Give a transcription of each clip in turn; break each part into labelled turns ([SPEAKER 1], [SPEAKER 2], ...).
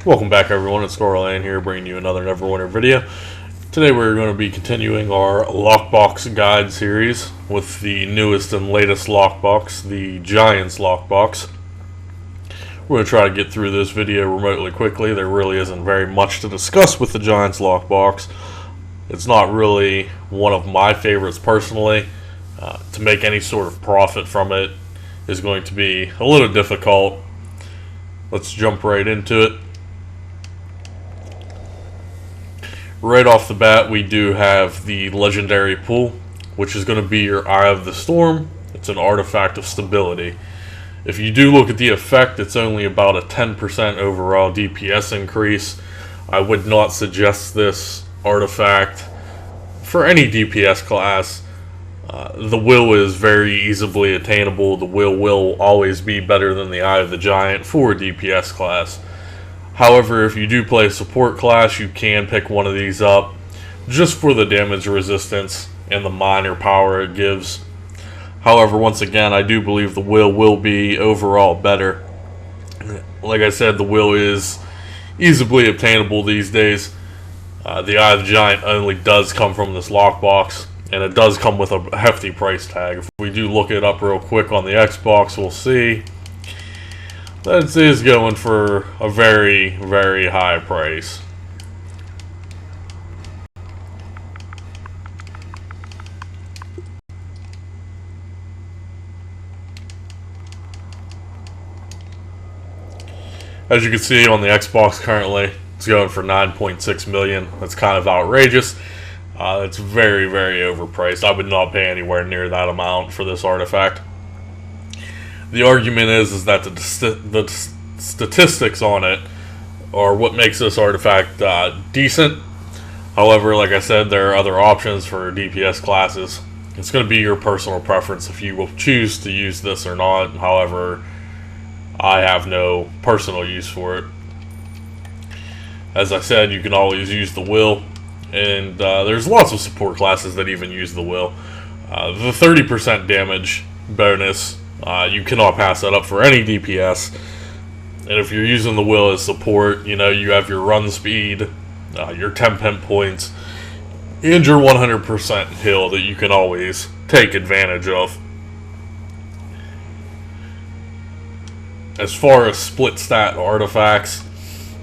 [SPEAKER 1] Welcome back everyone, it's Scarland here bringing you another Neverwinter video. Today we're going to be continuing our Lockbox guide series with the newest and latest Lockbox, the Giants Lockbox. We're going to try to get through this video remotely quickly. There really isn't very much to discuss with the Giants Lockbox. It's not really one of my favorites personally. To make any sort of profit from it is going to be a little difficult. Let's jump right into it. Right off the bat, we do have the legendary pool, which is going to be your Eye of the Storm. It's an artifact of stability. If you do look at the effect, it's only about a 10% overall DPS increase. I would not suggest this artifact for any DPS class. The will is very easily attainable. The will always be better than the Eye of the Giant for a DPS class. However, if you do play a support class, you can pick one of these up just for the damage resistance and the minor power it gives. However, once again, I do believe the will be overall better. Like I said, the will is easily obtainable these days. The Eye of the Giant only does come from this lockbox, and it does come with a hefty price tag. If we do look it up real quick on the Xbox, we'll see that is going for a very, very high price. As you can see on the Xbox currently, it's going for 9.6 million. That's kind of outrageous. It's very, very overpriced. I would not pay anywhere near that amount for this artifact. The argument is that the statistics on it are what makes this artifact decent. However, like I said, there are other options for DPS classes. It's going to be your personal preference if you will choose to use this or not. However, I have no personal use for it. As I said, you can always use the will, and there's lots of support classes that even use the will. The 30% damage bonus, you cannot pass that up for any DPS. And if you're using the will as support, you know, you have your run speed, your 10 pin points, and your 100% heal that you can always take advantage of. As far as split stat artifacts,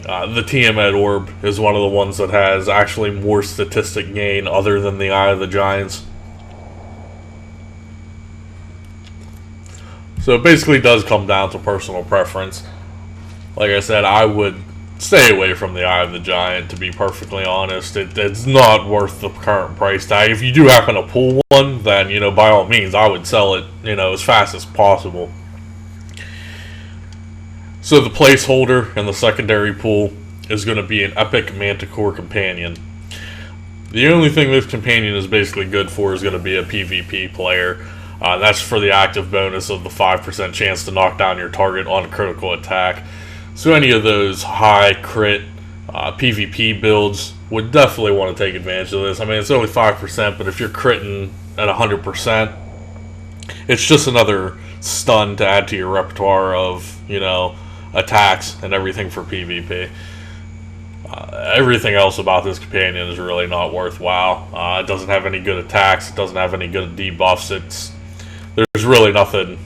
[SPEAKER 1] the Tiamat Orb is one of the ones that has actually more statistic gain other than the Eye of the Giants. So it basically does come down to personal preference. Like I said, I would stay away from the Eye of the Giant, to be perfectly honest. It's not worth the current price tag. If you do happen to pull one, then, you know, by all means, I would sell it, you know, as fast as possible. So the placeholder in the secondary pool is going to be an epic Manticore Companion. The only thing this companion is basically good for is going to be a PvP player. That's for the active bonus of the 5% chance to knock down your target on a critical attack. So any of those high crit PvP builds would definitely want to take advantage of this. I mean, it's only 5%, but if you're critting at 100%, it's just another stun to add to your repertoire of, you know, attacks and everything for PvP. Everything else about this companion is really not worthwhile. It doesn't have any good attacks. It doesn't have any good debuffs. There's really nothing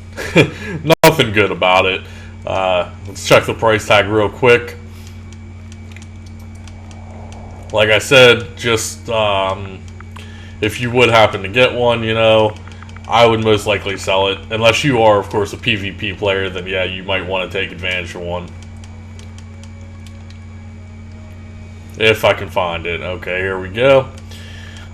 [SPEAKER 1] nothing good about it. Let's check the price tag real quick. Like I said, just if you would happen to get one, you know, I would most likely sell it. Unless you are, of course, a PvP player, then yeah, you might want to take advantage of one. If I can find it. Okay, here we go.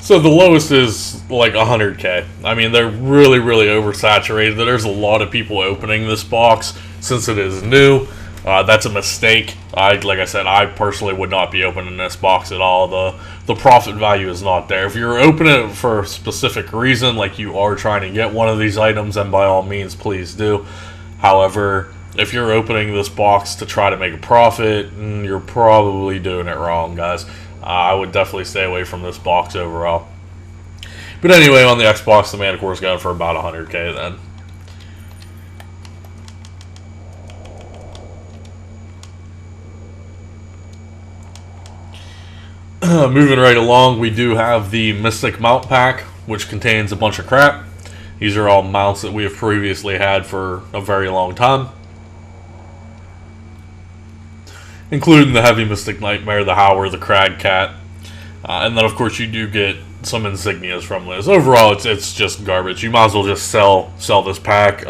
[SPEAKER 1] So the lowest is like 100k. I mean, they're really, really oversaturated. There's a lot of people opening this box since it is new. That's a mistake. Like I said, I personally would not be opening this box at all. The profit value is not there. If you're opening it for a specific reason, like you are trying to get one of these items, then by all means, please do. However, if you're opening this box to try to make a profit, you're probably doing it wrong, guys. I would definitely stay away from this box overall. But anyway, on the Xbox, the Manticore is going for about 100k then. Moving right along, we do have the Mystic Mount Pack, which contains a bunch of crap. These are all mounts that we have previously had for a very long time, including the Heavy Mystic Nightmare, the Howler, the Crag Cat, and then of course you do get some insignias from this. Overall, it's just garbage. You might as well just sell this pack,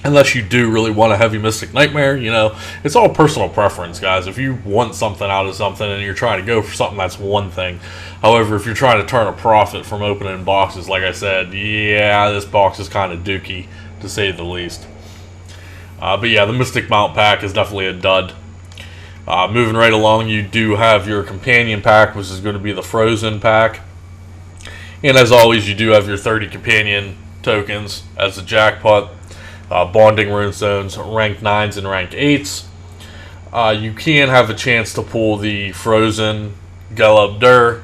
[SPEAKER 1] unless you do really want a Heavy Mystic Nightmare. You know, it's all personal preference, guys. If you want something out of something and you're trying to go for something, that's one thing. However, if you're trying to turn a profit from opening boxes, like I said, yeah, this box is kind of dookie, to say the least. But yeah, the Mystic Mount Pack is definitely a dud. Moving right along, you do have your Companion Pack, which is going to be the Frozen Pack. And as always, you do have your 30 Companion tokens as a jackpot. Bonding runestones, rank 9s and rank 8s. You can have a chance to pull the Frozen Gelub Dur,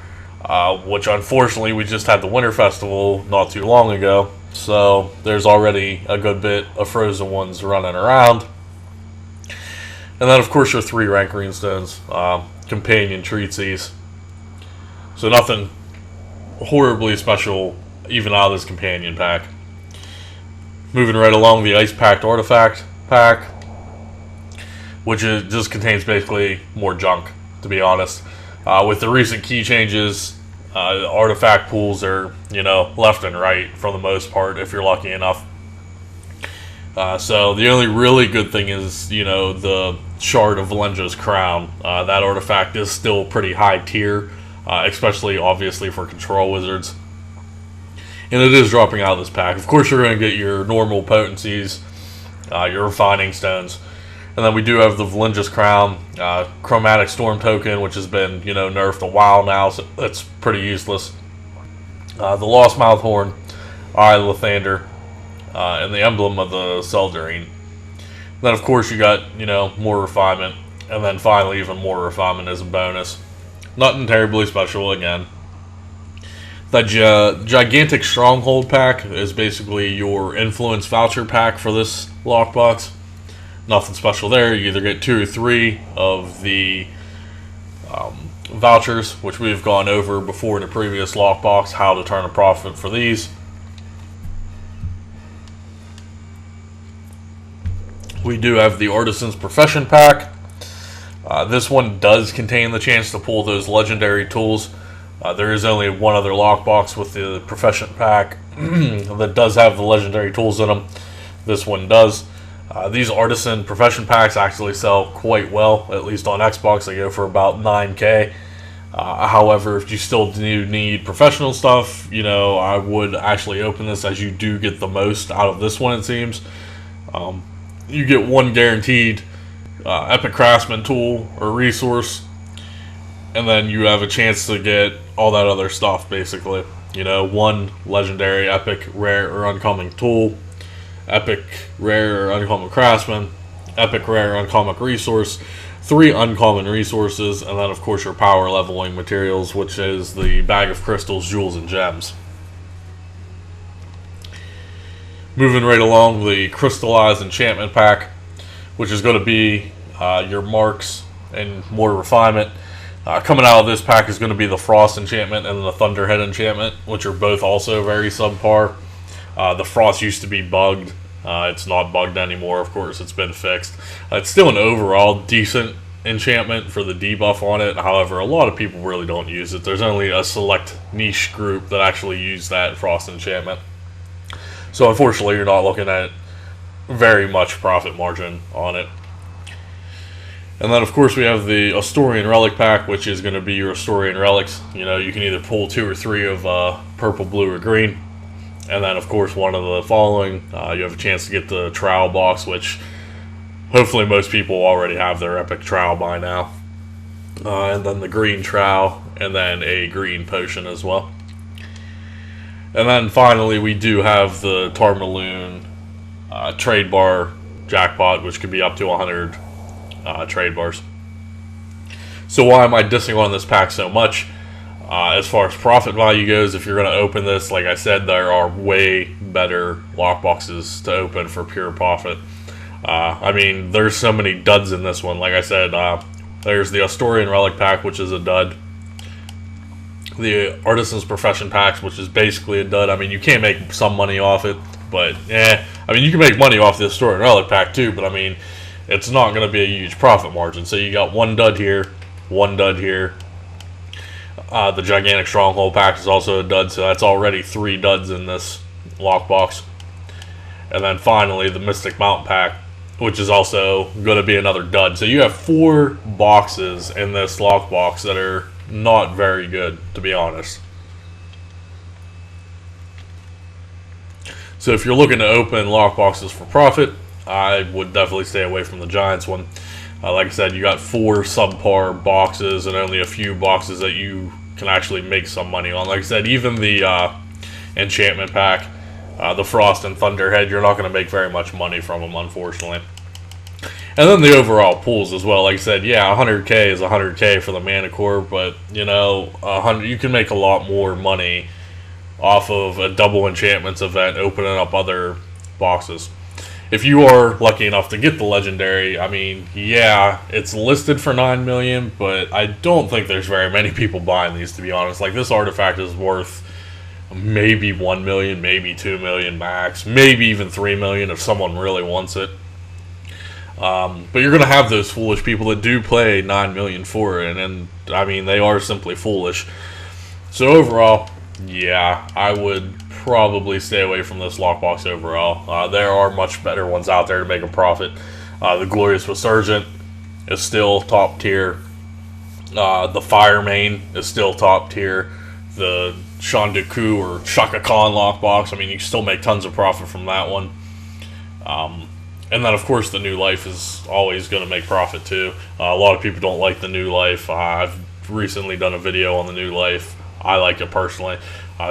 [SPEAKER 1] which unfortunately we just had the Winter Festival not too long ago. So there's already a good bit of Frozen ones running around. And then of course your 3 rank runestones, Companion Treatsies. So nothing horribly special even out of this Companion Pack. Moving right along, the Ice Pact Artifact Pack, which just contains basically more junk, to be honest. With the recent key changes, artifact pools are, left and right for the most part, if you're lucky enough. So the only really good thing is, the Shard of Valenja's Crown. That artifact is still pretty high tier, especially obviously for control wizards. And it is dropping out of this pack. Of course, you're going to get your normal potencies, your refining stones. And then we do have the Valenja's Crown, Chromatic Storm token, which has been, nerfed a while now, so that's pretty useless. The Lost Mouth Horn, Eye of Lathander, and the Emblem of the Seldarine. Then, of course, you got, more refinement. And then finally, even more refinement as a bonus. Nothing terribly special again. The gigantic Stronghold pack is basically your influence voucher pack for this lockbox. Nothing special there. You either get 2 or 3 of the vouchers, which we've gone over before in the previous lockbox, how to turn a profit for these. We do have the Artisan's Profession pack. This one does contain the chance to pull those legendary tools. There is only one other lockbox with the Profession pack that does have the legendary tools in them. This one does. These Artisan Profession packs actually sell quite well, at least on Xbox. They go for about 9K. However, if you still do need professional stuff, I would actually open this, as you do get the most out of this one, it seems. You get one guaranteed Epic Craftsman tool or resource, and then you have a chance to get all that other stuff, basically. One legendary, epic, rare, or uncommon tool, epic, rare, or uncommon craftsman, epic, rare, uncommon resource, 3 uncommon resources, and then, of course, your power leveling materials, which is the bag of crystals, jewels, and gems. Moving right along, the Crystallized Enchantment pack, which is going to be your marks and more refinement. Coming out of this pack is going to be the Frost Enchantment and the Thunderhead Enchantment, which are both also very subpar. The Frost used to be bugged. It's not bugged anymore, of course. It's been fixed. It's still an overall decent enchantment for the debuff on it. However, a lot of people really don't use it. There's only a select niche group that actually use that Frost Enchantment. So unfortunately, you're not looking at very much profit margin on it. And then, of course, we have the Astorian Relic pack, which is going to be your Astorian Relics. You can either pull 2 or 3 of purple, blue, or green. And then, of course, one of the following. You have a chance to get the Trowel box, which hopefully most people already have their Epic Trowel by now. And then the green Trowel, and then a green potion as well. And then finally, we do have the Tarmaloon trade bar jackpot, which could be up to 100 trade bars. So why am I dissing on this pack so much? As far as profit value goes, if you're going to open this, like I said, there are way better lockboxes to open for pure profit. There's so many duds in this one. Like I said, there's the Astorian Relic pack, which is a dud. the Artisan's Profession packs, which is basically a dud. I mean, you can make some money off it, but I mean, you can make money off this Story and Relic pack too, but I mean, it's not going to be a huge profit margin. So you got one dud here, one dud here. The Gigantic Stronghold pack is also a dud, so that's already 3 duds in this lockbox. And then finally, the Mystic Mountain pack, which is also going to be another dud. So you have 4 boxes in this lockbox that are not very good, to be honest. So if you're looking to open lockboxes for profit, I would definitely stay away from the Giants one. Like I said, you got 4 subpar boxes and only a few boxes that you can actually make some money on. Like I said, even the Enchantment pack, the Frost and Thunderhead, you're not going to make very much money from them, unfortunately. And then the overall pools as well. Like I said, yeah, 100k is 100k for the Manticore, but you know, you can make a lot more money off of a double enchantments event, opening up other boxes. If you are lucky enough to get the legendary, I mean, yeah, it's listed for 9 million, but I don't think there's very many people buying these, to be honest. Like, this artifact is worth maybe 1 million, maybe 2 million max, maybe even 3 million if someone really wants it. But you're going to have those foolish people that do play 9 million for it, and I mean, they are simply foolish. So overall, yeah, I would probably stay away from this lockbox overall. There are much better ones out there to make a profit. The Glorious Resurgent is still top tier. The Fire Main is still top tier. The Shandaku or Shaka Khan lockbox, I mean, you can still make tons of profit from that one. And then, of course, the New Life is always going to make profit too. A lot of people don't like the New Life. I've recently done a video on the New Life. I like it personally.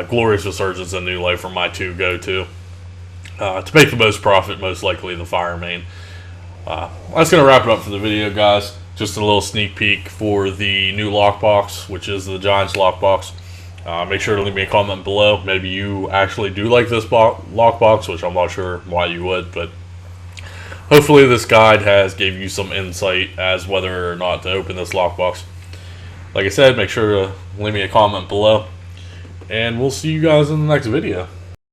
[SPEAKER 1] Glorious Resurgence and New Life are my 2 go-to. To make the most profit, most likely the Fire Main. That's going to wrap it up for the video, guys. Just a little sneak peek for the new lockbox, which is the Giants lockbox. Make sure to leave me a comment below. Maybe you actually do like this lockbox, which I'm not sure why you would, but hopefully this guide has gave you some insight as whether or not to open this lockbox. Like I said, make sure to leave me a comment below, and we'll see you guys in the next video.